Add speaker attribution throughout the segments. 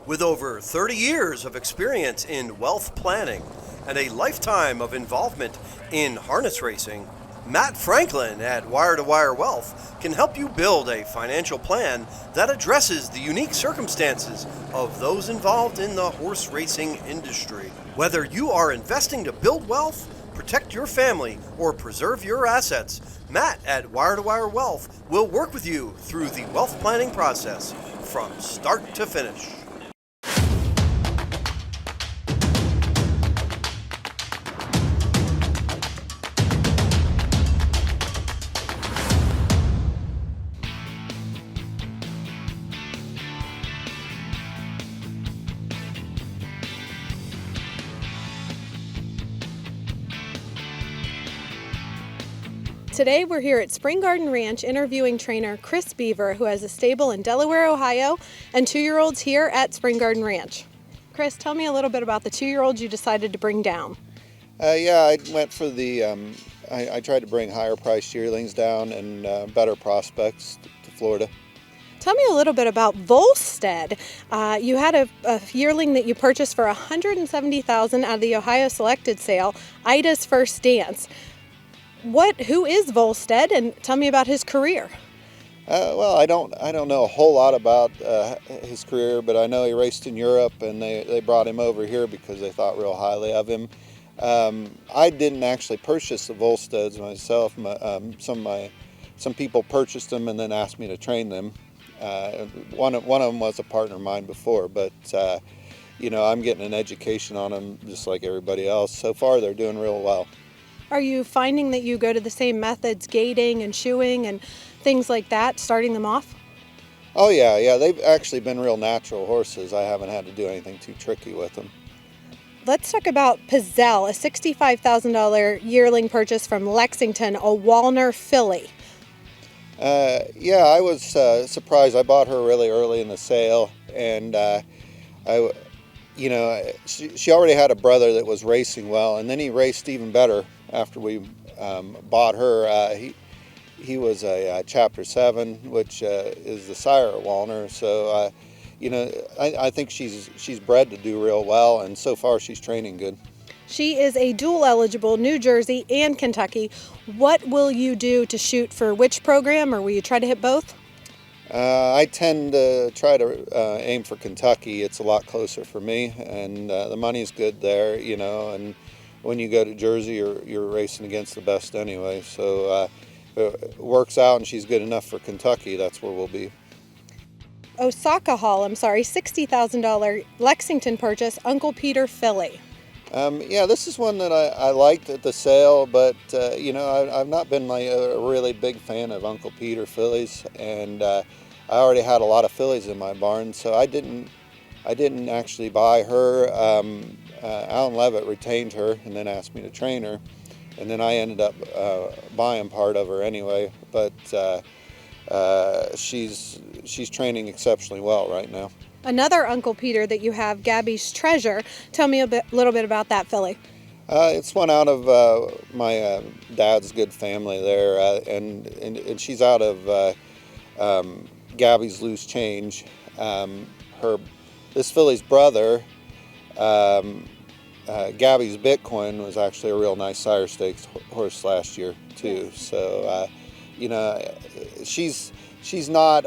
Speaker 1: With over 30 years of experience in wealth planning and a lifetime of involvement in harness racing, Matt Franklin at Wire to Wire Wealth can help you build a financial plan that addresses the unique circumstances of those involved in the horse racing industry. Whether you are investing to build wealth, protect your family, or preserve your assets, Matt at Wire to Wire Wealth will work with you through the wealth planning process from start to finish.
Speaker 2: Today we're here at Spring Garden Ranch interviewing trainer Chris Beaver, who has a stable in Delaware, Ohio, and 2-year-olds here at Spring Garden Ranch. Chris, tell me a little bit about the 2-year-olds you decided to bring down.
Speaker 3: I went for the, I tried to bring higher priced yearlings down and better prospects to Florida.
Speaker 2: Tell me a little bit about Volstead. You had a yearling that you purchased for $170,000 out of the Ohio Selected sale, Ida's First Dance. Who is Volstead, and tell me about his career?
Speaker 3: Well, I don't know a whole lot about his career, but I know he raced in Europe, and they brought him over here because they thought real highly of him. I didn't actually purchase the Volsteads myself. Some people purchased them and then asked me to train them. One of them was a partner of mine before, but I'm getting an education on them just like everybody else. So far, they're doing real well.
Speaker 2: Are you finding that you go to the same methods, gating and shoeing and things like that, starting them off?
Speaker 3: Oh yeah, they've actually been real natural horses. I haven't had to do anything too tricky with them.
Speaker 2: Let's talk about Pizzelle, a $65,000 yearling purchase from Lexington, a Walner filly.
Speaker 3: I was surprised. I bought her really early in the sale, and she already had a brother that was racing well, and then he raced even better after we bought her. He was a Chapter 7, which is the sire of Walner. So, I think she's bred to do real well, and so far she's training good.
Speaker 2: She is a dual eligible New Jersey and Kentucky. What will you do to shoot for which program, or will you try to hit both?
Speaker 3: I tend to try to aim for Kentucky. It's a lot closer for me, and the money's good there, and when you go to Jersey, you're racing against the best anyway. So if it works out and she's good enough for Kentucky, that's where we'll be.
Speaker 2: $60,000 Lexington purchase, Uncle Peter filly.
Speaker 3: This is one that I liked at the sale, but I've not been like a really big fan of Uncle Peter fillies, and I already had a lot of fillies in my barn, so I didn't actually buy her. Alan Levitt retained her and then asked me to train her, and then I ended up buying part of her anyway. But she's training exceptionally well right now.
Speaker 2: Another Uncle Peter that you have, Gabbys Treasure. Tell me a little bit about that filly.
Speaker 3: It's one out of my dad's good family there, and she's out of Gabby's Loose Change. This filly's brother, Gabby's Bitcoin, was actually a real nice sire stakes horse last year too. So she's not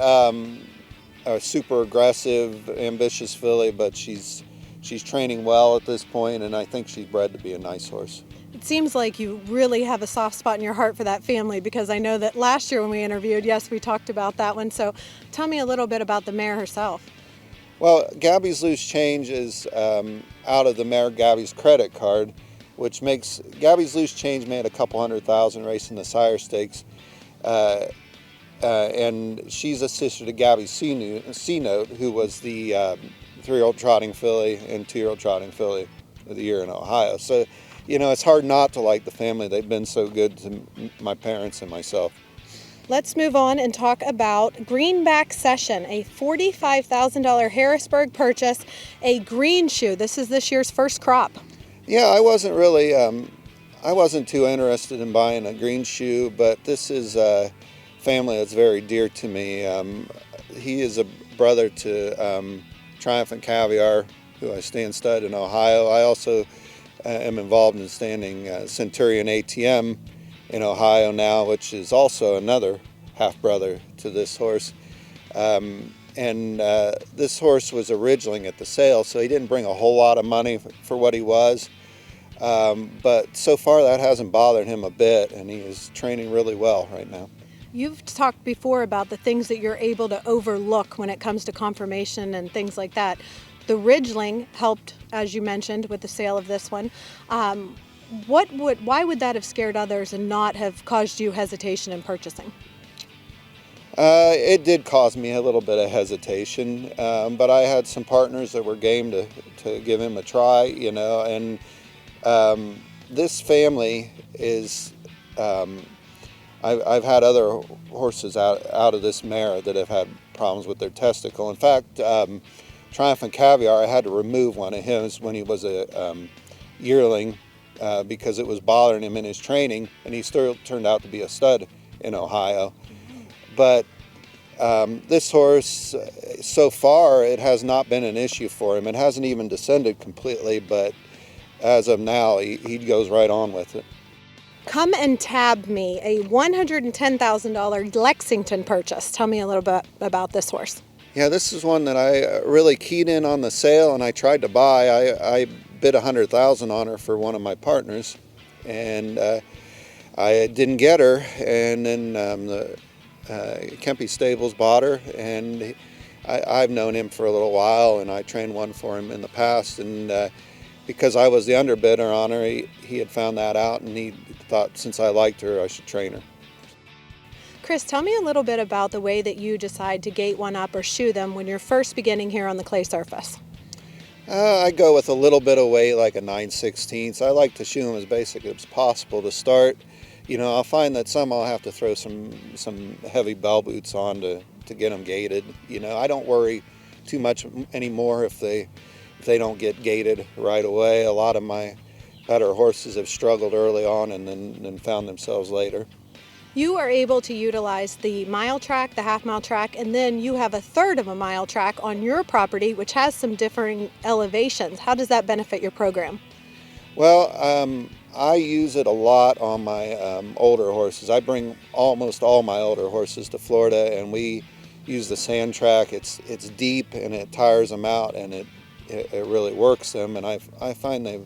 Speaker 3: a super aggressive, ambitious filly, but she's training well at this point, and I think she's bred to be a nice horse.
Speaker 2: It seems like you really have a soft spot in your heart for that family, because I know that last year when we interviewed, yes, we talked about that one. So tell me a little bit about the mare herself.
Speaker 3: Well, Gabby's Loose Change is out of the mare Gabby's Credit Card, which makes Gabby's Loose Change made a couple $100,000 racing the sire stakes. And she's a sister to Gabby's C-Note, who was the 3-year-old trotting filly and 2-year-old trotting filly of the year in Ohio. So, it's hard not to like the family. They've been so good to my parents and myself.
Speaker 2: Let's move on and talk about Greenback Session, a $45,000 Harrisburg purchase, a green shoe. This is this year's first crop.
Speaker 3: Yeah, I wasn't really, I wasn't too interested in buying a green shoe, but this is a family that's very dear to me. He is a brother to Triumphant Caviar, who I stand stud in Ohio. I also am involved in standing Centurion ATM in Ohio now, which is also another half-brother to this horse. This horse was a Ridgeling at the sale, so he didn't bring a whole lot of money for what he was. But so far that hasn't bothered him a bit, and he is training really well right now.
Speaker 2: You've talked before about the things that you're able to overlook when it comes to conformation and things like that. The Ridgeling helped, as you mentioned, with the sale of this one. Why would that have scared others and not have caused you hesitation in purchasing?
Speaker 3: It did cause me a little bit of hesitation, but I had some partners that were game to give him a try, and this family is, I've had other horses out of this mare that have had problems with their testicle. In fact, Triumphant Caviar, I had to remove one of his when he was a yearling because it was bothering him in his training, and he still turned out to be a stud in Ohio. But this horse, so far, it has not been an issue for him. It hasn't even descended completely, but as of now, he goes right on with it.
Speaker 2: Come and tab me a $110,000 Lexington purchase. Tell me a little bit about this horse.
Speaker 3: Yeah, this is one that I really keyed in on the sale, and I tried to buy. I bid $100,000 on her for one of my partners, and I didn't get her. And then the Kempe Stables bought her, and I've known him for a little while, and I trained one for him in the past. And because I was the underbidder on her, he had found that out, and he thought since I liked her, I should train her.
Speaker 2: Chris, tell me a little bit about the way that you decide to gate one up or shoe them when you're first beginning here on the clay surface.
Speaker 3: I go with a little bit of weight, like a 9/16. I like to shoe them as basic as possible to start. I'll find that some I'll have to throw some heavy bell boots on to get them gated. I don't worry too much anymore if they don't get gated right away. A lot of my better horses have struggled early on and then found themselves later.
Speaker 2: You are able to utilize the mile track, the half-mile track, and then you have a third of a mile track on your property, which has some differing elevations. How does that benefit your program?
Speaker 3: Well, I use it a lot on my older horses. I bring almost all my older horses to Florida, and we use the sand track. It's deep, and it tires them out, and it really works them. And I find they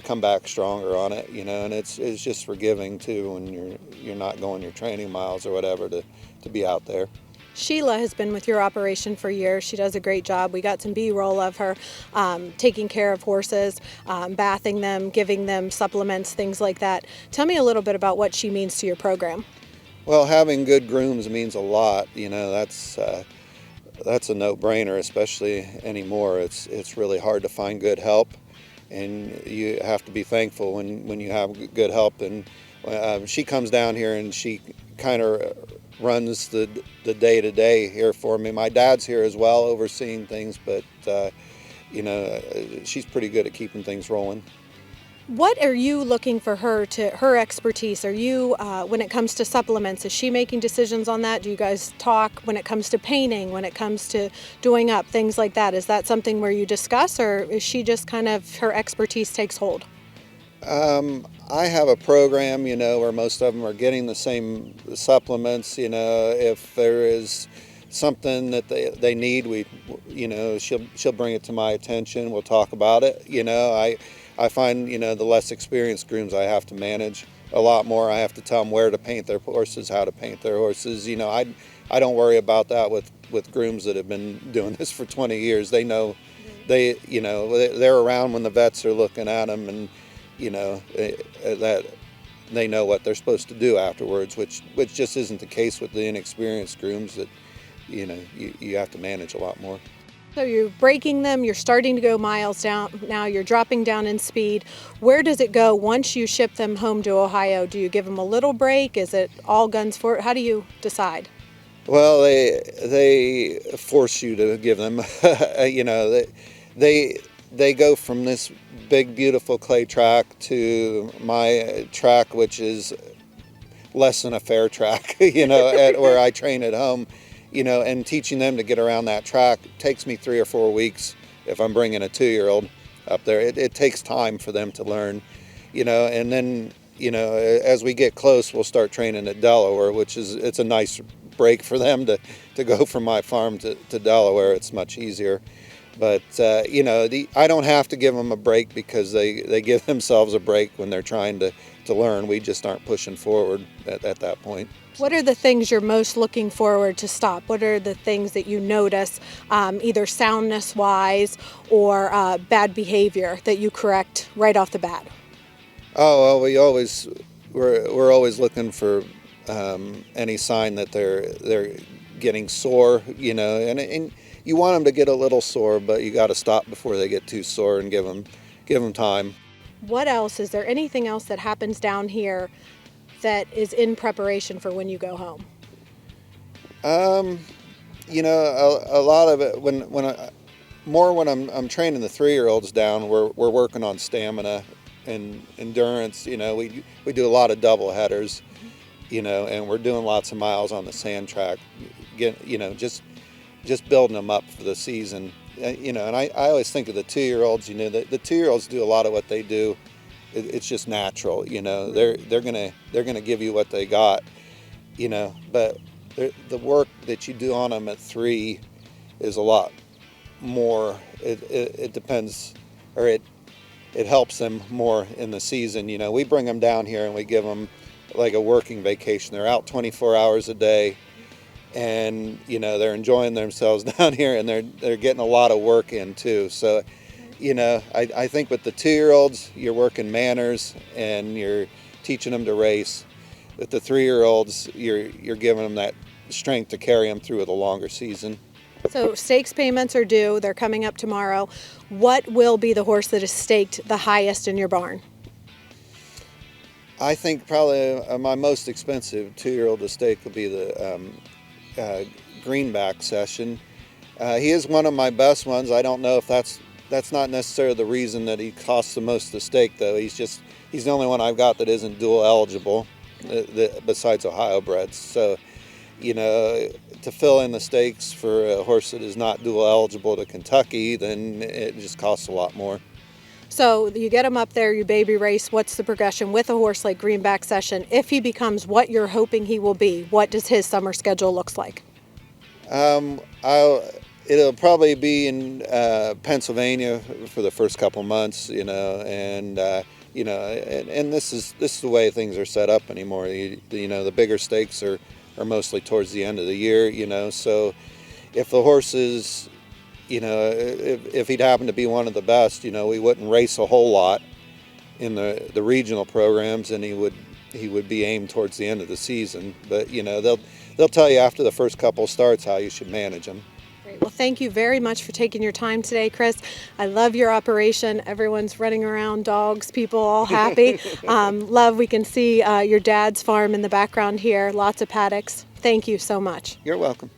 Speaker 3: come back stronger on it, and it's just forgiving too when you're not going your training miles or whatever to be out there.
Speaker 2: Sheila has been with your operation for years. She does a great job. We got some B-roll of her taking care of horses, bathing them, giving them supplements, things like that. Tell me a little bit about what she means to your program.
Speaker 3: Well, having good grooms means a lot. That's a no-brainer, especially anymore. It's really hard to find good help, and you have to be thankful when you have good help. And she comes down here and she kind of runs the day-to-day here for me. My dad's here as well, overseeing things, but she's pretty good at keeping things rolling.
Speaker 2: What are you looking for her expertise? Are you, when it comes to supplements, is she making decisions on that? Do you guys talk when it comes to painting, when it comes to doing up, things like that? Is that something where you discuss, or is she just kind of, her expertise takes hold?
Speaker 3: I have a program, where most of them are getting the same supplements. If there is something that they need, she'll bring it to my attention. We'll talk about it. I find, the less experienced grooms I have to manage a lot more. I have to tell them where to paint their horses, how to paint their horses. I don't worry about that with grooms that have been doing this for 20 years. They know, they're around when the vets are looking at them, and that they know what they're supposed to do afterwards, which just isn't the case with the inexperienced grooms that you have to manage a lot more.
Speaker 2: So you're breaking them, you're starting to go miles down, now you're dropping down in speed. Where does it go once you ship them home to Ohio? Do you give them a little break? Is it all guns for it? How do you decide?
Speaker 3: Well, they force you to give them, they go from this big, beautiful clay track to my track, which is less than a fair track, where I train at home. and teaching them to get around that track takes me 3 or 4 weeks. If I'm bringing a 2-year-old up there, it takes time for them to learn, and then, as we get close, we'll start training at Delaware, it's a nice break for them to go from my farm to Delaware. It's much easier. But, I don't have to give them a break because they give themselves a break when they're trying to learn. We just aren't pushing forward at that point.
Speaker 2: What are the things you're most looking forward to stop? What are the things that you notice, either soundness-wise or bad behavior, that you correct right off the bat?
Speaker 3: Oh, well, we're always looking for any sign that they're getting sore, and you want them to get a little sore, but you got to stop before they get too sore and give them time.
Speaker 2: What else? Is there anything else that happens down here that is in preparation for when you go home?
Speaker 3: A lot of it when I'm training the 3-year-olds down, we're working on stamina and endurance. We do a lot of double headers, and we're doing lots of miles on the sand track. Just building them up for the season. And I always think of the 2-year-olds. The 2-year-olds do a lot of what they do. It's just natural. They're gonna give you what they got. But the work that you do on them at 3 is a lot more. It depends, or it helps them more in the season. We bring them down here and we give them like a working vacation. They're out 24 hours a day, and they're enjoying themselves down here, and they're getting a lot of work in too. So, I think with the 2-year-olds, you're working manners and you're teaching them to race. With the 3-year-olds, you're giving them that strength to carry them through the longer season.
Speaker 2: So stakes payments are due. They're coming up tomorrow. What will be the horse that is staked the highest in your barn?
Speaker 3: I think probably my most expensive 2-year-old to stake will be the Greenback Session. He is one of my best ones. I don't know if that's not necessarily the reason that he costs the most to stake, though. He's the only one I've got that isn't dual eligible, besides Ohio breds. So, to fill in the stakes for a horse that is not dual eligible to Kentucky, then it just costs a lot more.
Speaker 2: So you get him up there, you baby race. What's the progression with a horse like Greenback Session? If he becomes what you're hoping he will be, what does his summer schedule look like?
Speaker 3: It'll probably be in Pennsylvania for the first couple months, and this is the way things are set up anymore. The bigger stakes are mostly towards the end of the year, so if the horse is, if he'd happen to be one of the best, we wouldn't race a whole lot in the regional programs, and he would be aimed towards the end of the season. But they'll tell you after the first couple starts how you should manage them.
Speaker 2: Great. Well, thank you very much for taking your time today, Chris. I love your operation. Everyone's running around, dogs, people, all happy. Love, we can see your dad's farm in the background here. Lots of paddocks. Thank you so much.
Speaker 3: You're welcome.